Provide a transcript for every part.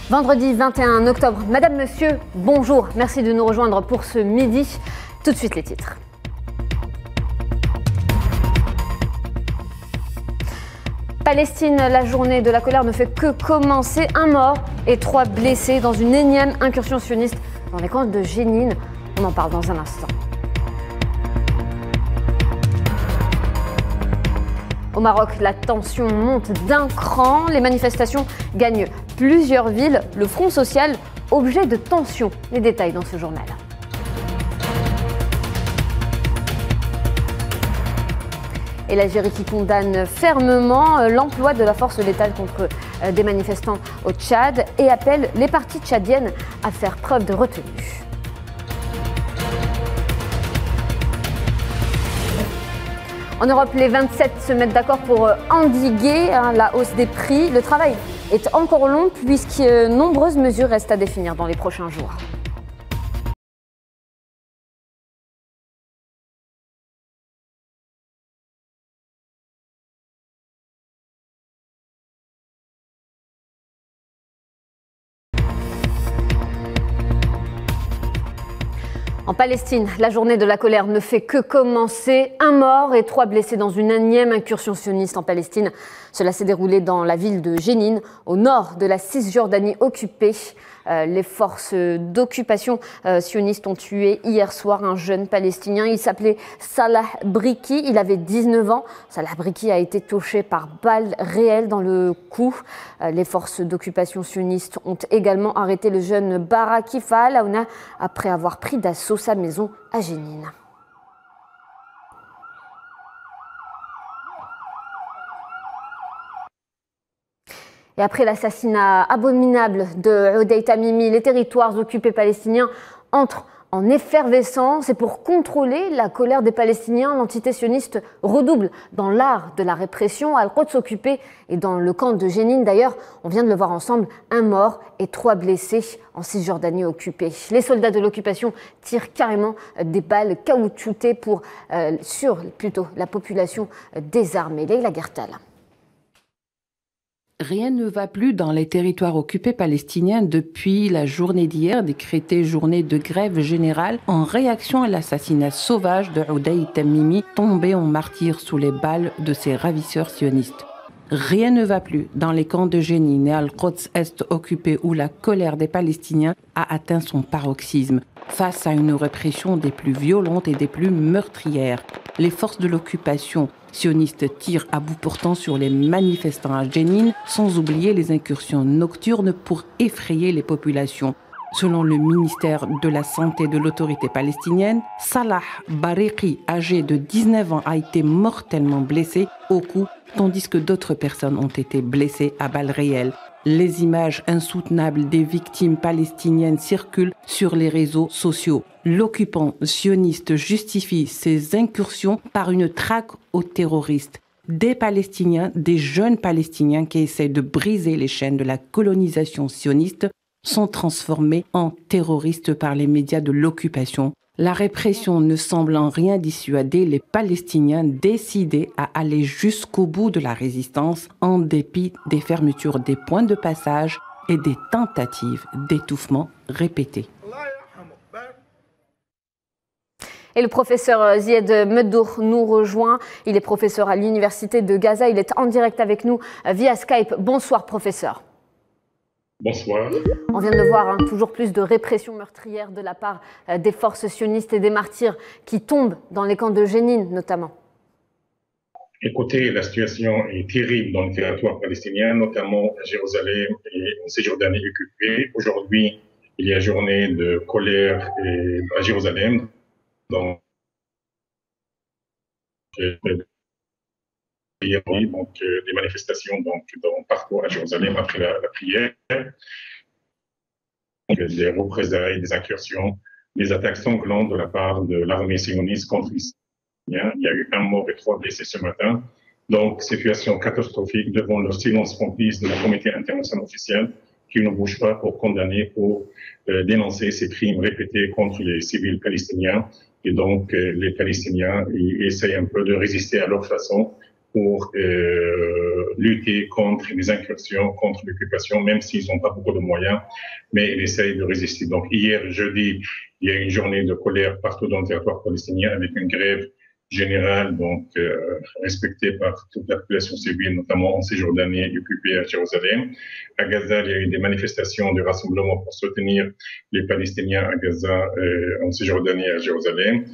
Vendredi 21 octobre. Madame, monsieur, bonjour. Merci de nous rejoindre pour ce midi. Tout de suite les titres. Palestine, la journée de la colère ne fait que commencer. 1 mort et 3 blessés dans une énième incursion sioniste dans les camps de Jénine. On en parle dans un instant. Au Maroc, la tension monte d'un cran. Les manifestations gagnent plusieurs villes. Le Front social, objet de tension. Les détails dans ce journal. Et l'Algérie qui condamne fermement l'emploi de la force létale contre des manifestants au Tchad et appelle les parties tchadiennes à faire preuve de retenue. En Europe, les 27 se mettent d'accord pour endiguer la hausse des prix. Le travail est encore long puisque nombreuses mesures restent à définir dans les prochains jours. En Palestine, la journée de la colère ne fait que commencer. 1 mort et 3 blessés dans une énième incursion sioniste en Palestine. Cela s'est déroulé dans la ville de Jénine, au nord de la Cisjordanie occupée. Les forces d'occupation sionistes ont tué hier soir un jeune Palestinien. Il s'appelait Salah Briki, il avait 19 ans. Salah Briki a été touché par balles réelles dans le cou. Les forces d'occupation sionistes ont également arrêté le jeune Barakifa Al-Aouna après avoir pris d'assaut sa maison à Jénine. Et après l'assassinat abominable de Uday Tamimi, les territoires occupés palestiniens entrent en effervescence. Et pour contrôler la colère des Palestiniens, l'entité sioniste redouble dans l'art de la répression. Al-Quds occupé et dans le camp de Jénine, d'ailleurs, on vient de le voir ensemble, 1 mort et 3 blessés en Cisjordanie occupée. Les soldats de l'occupation tirent carrément des balles caoutchoutées sur la population désarmée. Leïla Gertal. Rien ne va plus dans les territoires occupés palestiniens depuis la journée d'hier, décrétée journée de grève générale en réaction à l'assassinat sauvage de Uday Tamimi, tombé en martyr sous les balles de ses ravisseurs sionistes. Rien ne va plus dans les camps de Jénine et Al-Quds Est occupés où la colère des Palestiniens a atteint son paroxysme face à une répression des plus violentes et des plus meurtrières. Les forces de l'occupation sioniste tirent à bout portant sur les manifestants à Jénine, sans oublier les incursions nocturnes pour effrayer les populations. Selon le ministère de la Santé de l'autorité palestinienne, Salah Briki, âgé de 19 ans, a été mortellement blessé au cou, tandis que d'autres personnes ont été blessées à balles réelles. Les images insoutenables des victimes palestiniennes circulent sur les réseaux sociaux. L'occupant sioniste justifie ces incursions par une traque aux terroristes. Des Palestiniens, des jeunes Palestiniens qui essaient de briser les chaînes de la colonisation sioniste sont transformés en terroristes par les médias de l'occupation. La répression ne semble en rien dissuader les Palestiniens décidés à aller jusqu'au bout de la résistance en dépit des fermetures des points de passage et des tentatives d'étouffement répétées. Et le professeur Zied Meddour nous rejoint. Il est professeur à l'université de Gaza. Il est en direct avec nous via Skype. Bonsoir professeur. Bonsoir. On vient de le voir, toujours plus de répression meurtrière de la part des forces sionistes et des martyrs qui tombent dans les camps de Jénine notamment. Écoutez, la situation est terrible dans le territoire palestinien, notamment à Jérusalem et en Cisjordanie occupée. Aujourd'hui, il y a journée de colère à Jérusalem. Donc, des manifestations partout à Jérusalem après la prière, des représailles, des incursions, des attaques sanglantes de la part de l'armée sioniste contre Israël. Il y a eu 1 mort et 3 blessés ce matin. Donc, situation catastrophique devant le silence complice de la communauté internationale officielle qui ne bouge pas pour condamner, pour dénoncer ces crimes répétés contre les civils palestiniens. Et donc, les Palestiniens ils essayent un peu de résister à leur façon pour lutter contre les incursions, contre l'occupation, même s'ils n'ont pas beaucoup de moyens, mais ils essayent de résister. Donc hier, jeudi, il y a une journée de colère partout dans le territoire palestinien avec une grève générale, donc respectée par toute la population civile, notamment en Cisjordanie occupée à Jérusalem. À Gaza, il y a eu des manifestations de rassemblement pour soutenir les Palestiniens à Gaza, en Cisjordanie et à Jérusalem.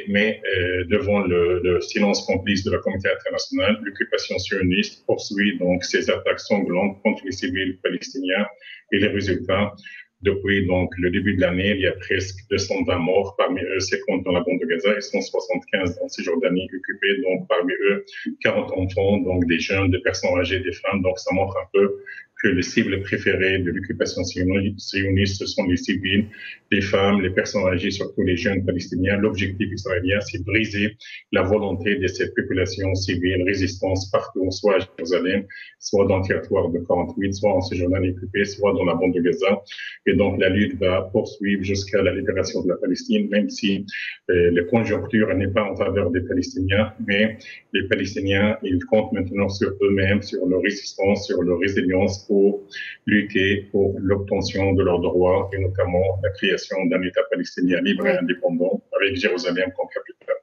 Mais devant le silence complice de la communauté internationale, l'occupation sioniste poursuit donc ses attaques sanglantes contre les civils palestiniens et les résultats. Depuis donc le début de l'année, il y a presque 220 morts, parmi eux 50 dans la bande de Gaza et 175 en Cisjordanie occupés, donc parmi eux 40 enfants, donc des jeunes, des personnes âgées, des femmes. Donc ça montre un peu que les cibles préférées de l'occupation sioniste, ce sont les civils, les femmes, les personnes âgées, surtout les jeunes palestiniens. L'objectif israélien, c'est de briser la volonté de cette population civile, résistance partout, soit à Jérusalem, soit dans le territoire de 48, soit en Cisjordanie occupée, soit dans la bande de Gaza. Et donc la lutte va poursuivre jusqu'à la libération de la Palestine, même si la conjoncture n'est pas en faveur des Palestiniens, mais les Palestiniens, ils comptent maintenant sur eux-mêmes, sur leur résistance, sur leur résilience pour lutter pour l'obtention de leurs droits et notamment la création d'un État palestinien libre et indépendant avec Jérusalem comme capitale.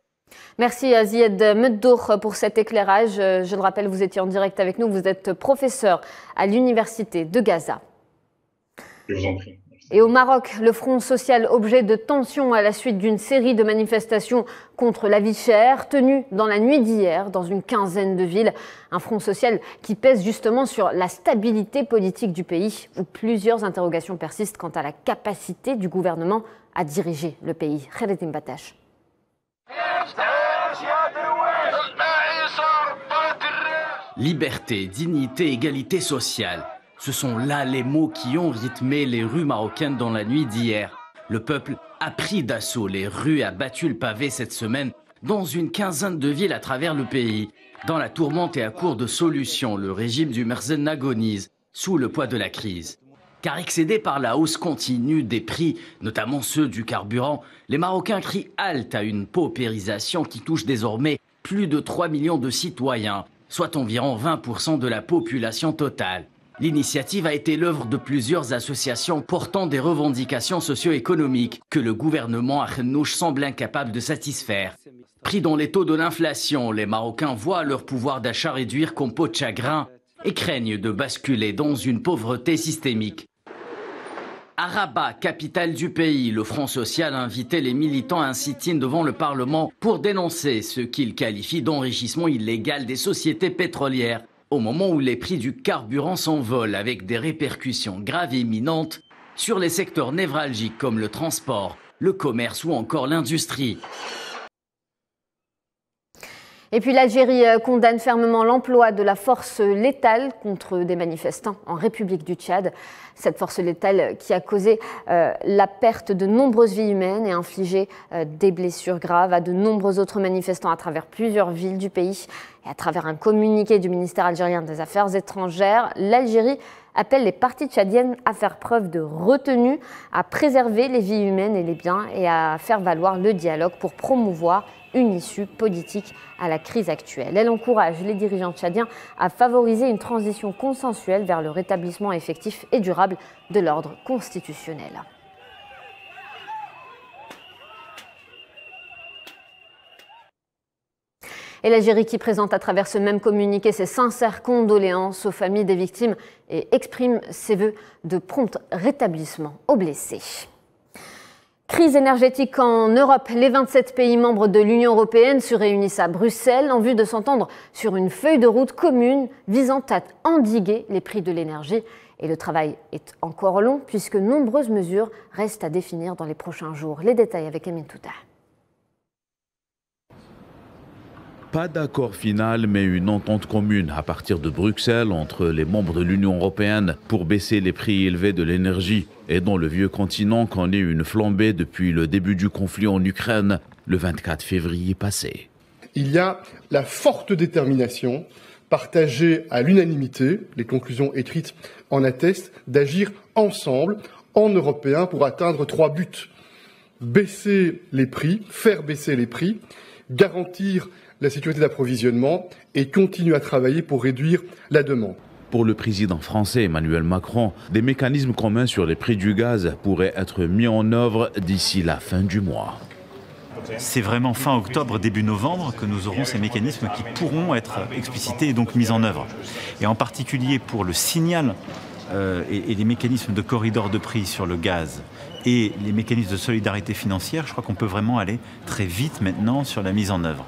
Merci Zied Meddour pour cet éclairage. Je le rappelle, vous étiez en direct avec nous, vous êtes professeur à l'Université de Gaza. Je vous en prie. Et au Maroc, le front social objet de tensions à la suite d'une série de manifestations contre la vie chère tenues dans la nuit d'hier dans une quinzaine de villes. Un front social qui pèse justement sur la stabilité politique du pays, où plusieurs interrogations persistent quant à la capacité du gouvernement à diriger le pays. Khaled Mbatash. Liberté, dignité, égalité sociale. Ce sont là les mots qui ont rythmé les rues marocaines dans la nuit d'hier. Le peuple a pris d'assaut les rues et a battu le pavé cette semaine dans une quinzaine de villes à travers le pays. Dans la tourmente et à court de solutions, le régime du Merzen agonise sous le poids de la crise. Car excédés par la hausse continue des prix, notamment ceux du carburant, les Marocains crient halte à une paupérisation qui touche désormais plus de 3 millions de citoyens, soit environ 20% de la population totale. L'initiative a été l'œuvre de plusieurs associations portant des revendications socio-économiques que le gouvernement Akhnouch semble incapable de satisfaire. Pris dans les taux de l'inflation, les Marocains voient leur pouvoir d'achat réduire comme peau de chagrin et craignent de basculer dans une pauvreté systémique. À Rabat, capitale du pays, le Front social a invité les militants à un sit-in devant le Parlement pour dénoncer ce qu'il qualifie d'enrichissement illégal des sociétés pétrolières, au moment où les prix du carburant s'envolent avec des répercussions graves et imminentes sur les secteurs névralgiques comme le transport, le commerce ou encore l'industrie. Et puis l'Algérie condamne fermement l'emploi de la force létale contre des manifestants en République du Tchad. Cette force létale qui a causé la perte de nombreuses vies humaines et infligé des blessures graves à de nombreux autres manifestants à travers plusieurs villes du pays. Et à travers un communiqué du ministère algérien des Affaires étrangères, l'Algérie appelle les parties tchadiennes à faire preuve de retenue, à préserver les vies humaines et les biens et à faire valoir le dialogue pour promouvoir une issue politique à la crise actuelle. Elle encourage les dirigeants tchadiens à favoriser une transition consensuelle vers le rétablissement effectif et durable de l'ordre constitutionnel. Et l'Algérie qui présente à travers ce même communiqué ses sincères condoléances aux familles des victimes et exprime ses vœux de prompt rétablissement aux blessés. Crise énergétique en Europe. Les 27 pays membres de l'Union européenne se réunissent à Bruxelles en vue de s'entendre sur une feuille de route commune visant à endiguer les prix de l'énergie. Et le travail est encore long puisque nombreuses mesures restent à définir dans les prochains jours. Les détails avec Amine Touta. Pas d'accord final, mais une entente commune à partir de Bruxelles entre les membres de l'Union européenne pour baisser les prix élevés de l'énergie. Et dans le vieux continent connaît une flambée depuis le début du conflit en Ukraine, le 24 février passé. Il y a la forte détermination, partagée à l'unanimité, les conclusions écrites en attestent, d'agir ensemble, en Européens, pour atteindre 3 buts. Baisser les prix, faire baisser les prix, garantir la sécurité d'approvisionnement et continuer à travailler pour réduire la demande. Pour le président français Emmanuel Macron, des mécanismes communs sur les prix du gaz pourraient être mis en œuvre d'ici la fin du mois. C'est vraiment fin octobre, début novembre que nous aurons ces mécanismes qui pourront être explicités et donc mis en œuvre. Et en particulier pour le signal et les mécanismes de corridor de prix sur le gaz et les mécanismes de solidarité financière, je crois qu'on peut vraiment aller très vite maintenant sur la mise en œuvre.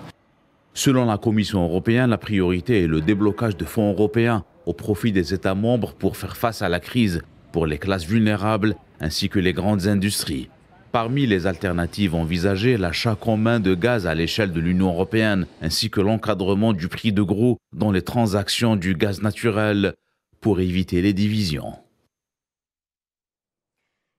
Selon la Commission européenne, la priorité est le déblocage de fonds européens au profit des États membres pour faire face à la crise pour les classes vulnérables ainsi que les grandes industries. Parmi les alternatives envisagées, l'achat commun de gaz à l'échelle de l'Union européenne ainsi que l'encadrement du prix de gros dans les transactions du gaz naturel pour éviter les divisions.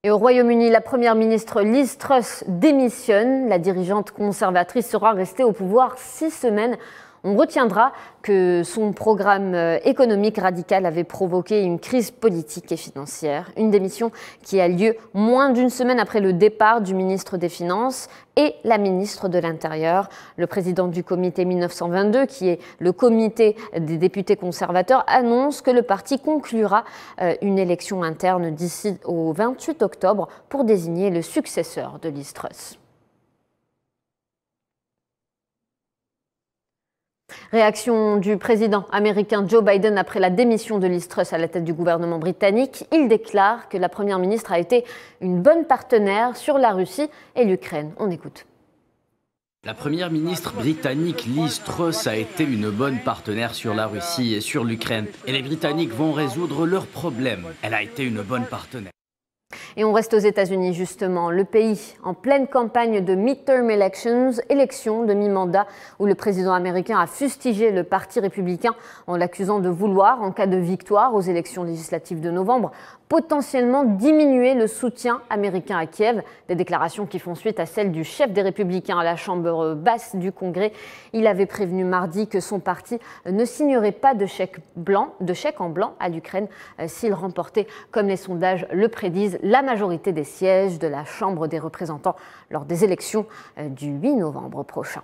Et au Royaume-Uni, la première ministre Liz Truss démissionne. La dirigeante conservatrice sera restée au pouvoir 6 semaines. On retiendra que son programme économique radical avait provoqué une crise politique et financière. Une démission qui a lieu moins d'une semaine après le départ du ministre des Finances et la ministre de l'Intérieur. Le président du comité 1922, qui est le comité des députés conservateurs, annonce que le parti conclura une élection interne d'ici au 28 octobre pour désigner le successeur de Liz Truss. Réaction du président américain Joe Biden après la démission de Liz Truss à la tête du gouvernement britannique. Il déclare que la première ministre a été une bonne partenaire sur la Russie et l'Ukraine. On écoute. La première ministre britannique Liz Truss a été une bonne partenaire sur la Russie et sur l'Ukraine. Et les Britanniques vont résoudre leurs problèmes. Elle a été une bonne partenaire. Et on reste aux États-Unis justement, le pays en pleine campagne de midterm elections, élections de mi-mandat, où le président américain a fustigé le parti républicain en l'accusant de vouloir, en cas de victoire aux élections législatives de novembre, potentiellement diminuer le soutien américain à Kiev. Des déclarations qui font suite à celles du chef des Républicains à la Chambre basse du Congrès. Il avait prévenu mardi que son parti ne signerait pas de chèque en blanc à l'Ukraine s'il remportait, comme les sondages le prédisent, la majorité des sièges de la Chambre des représentants lors des élections du 8 novembre prochain.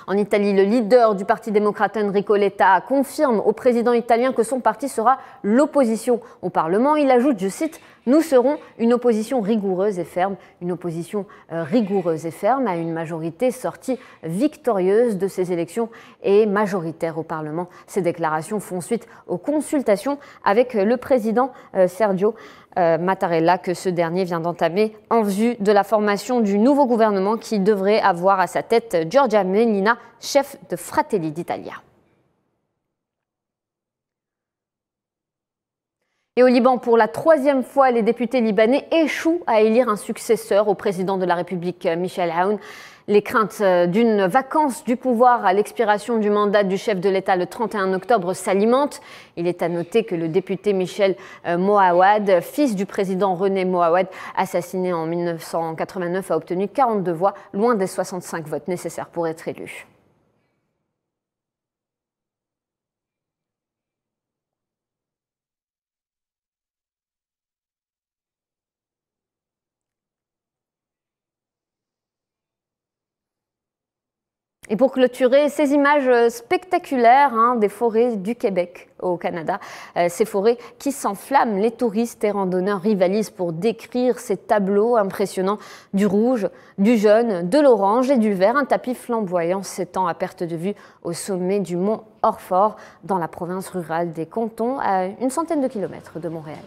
En Italie, le leader du Parti démocrate Enrico Letta confirme au président italien que son parti sera l'opposition au Parlement. Il ajoute, je cite, « Nous serons une opposition rigoureuse et ferme, une opposition rigoureuse et ferme à une majorité sortie victorieuse de ces élections et majoritaire au Parlement. » Ces déclarations font suite aux consultations avec le président Sergio Mattarella que ce dernier vient d'entamer en vue de la formation du nouveau gouvernement qui devrait avoir à sa tête Giorgia Meloni, chef de Fratelli d'Italia. Et au Liban, pour la 3e fois, les députés libanais échouent à élire un successeur au président de la République, Michel Aoun. Les craintes d'une vacance du pouvoir à l'expiration du mandat du chef de l'État le 31 octobre s'alimentent. Il est à noter que le député Michel Moawad, fils du président René Moawad, assassiné en 1989, a obtenu 42 voix, loin des 65 votes nécessaires pour être élu. Et pour clôturer, ces images spectaculaires des forêts du Québec au Canada, ces forêts qui s'enflamment, les touristes et randonneurs rivalisent pour décrire ces tableaux impressionnants du rouge, du jaune, de l'orange et du vert. Un tapis flamboyant s'étend à perte de vue au sommet du mont Orford, dans la province rurale des Cantons, à une centaine de kilomètres de Montréal.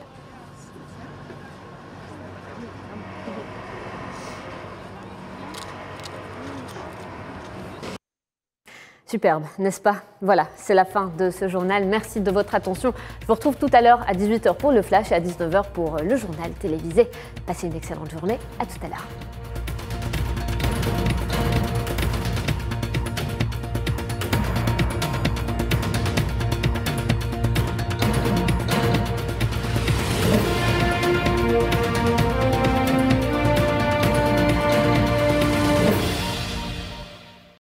Superbe, n'est-ce pas? Voilà, c'est la fin de ce journal. Merci de votre attention. Je vous retrouve tout à l'heure à 18h pour le Flash et à 19h pour le journal télévisé. Passez une excellente journée. À tout à l'heure.